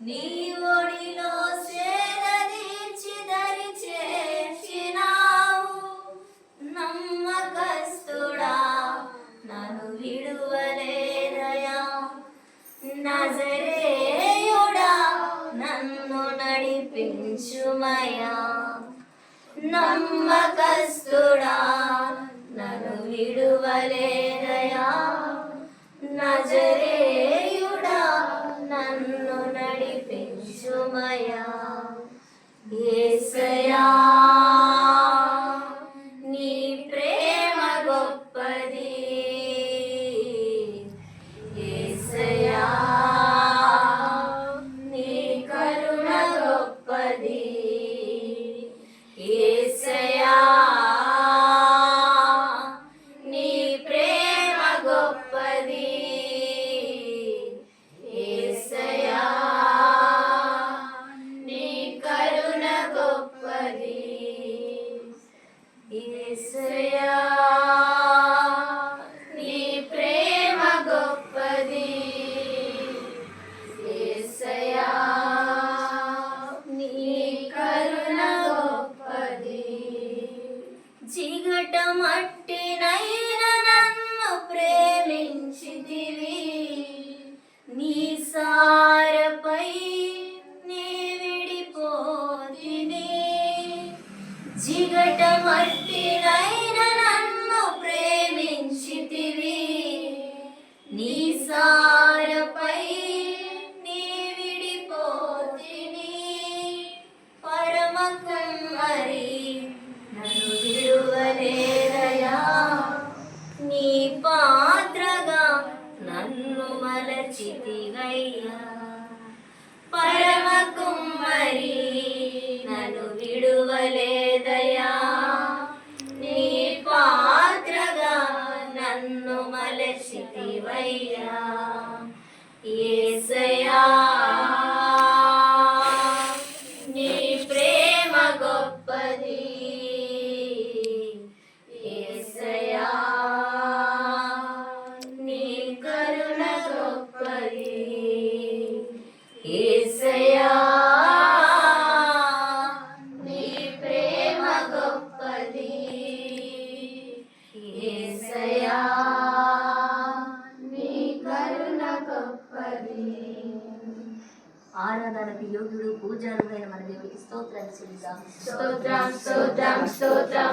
నీ ఒడిలో సేదదీర్చి దరి చేర్చినావు. నమ్మకస్తుడా నన్ను విడువలేదయా. నజరేయుడా నన్ను నడిపించుమయా. నమ్మకస్తుడా నన్ను విడువలేదయా. నజరేయుడా నన్ను నడిపించుమయా. యేసయ్యా నీ ప్రేమ గొప్పది. యేసయ్యా నీ కరుణ గొప్పది. యేసయ్యా నీ ప్రేమ గొప్పది. యేసయ్యా నీ కరుణ గొప్పది. యేసయ్యా నీ ప్రేమ గొప్పది. యేసయ్యా నీ కరుణ గొప్పది. జిగట మట్టినైన నన్ను ప్రేమించితివి. నీ సారపై నీ విడిపోతిని. జిగట మట్టినైన నన్ను ప్రేమించితివి. నీ సారపై నీ విడిపోతిని. పరమ కుమ్మరి నన్ను విడువలేదయా. నీ పాత్రగా నన్ను మలచితివయ్యా. పరమ కుమ్మరి నన్ను విడువలేదయా. నీ పాత్రగా నన్ను మలచితివయ్యా. యేసయ్యా నీ ప్రేమ గొప్పది. యేసయ్యా నీ కరుణ గొప్పది. యేసయ్యా నీ ప్రేమ గొప్పది. యేసయ్యా నీ కరుణ గొప్పది. ఆరాధనకు యోగ్యుడు పూజారుడైన మన దేవుడికి స్తోత్రాన్ని చెల్లిద్దాం. స్తోత్రం స్తోత్రం స్తోత్రం.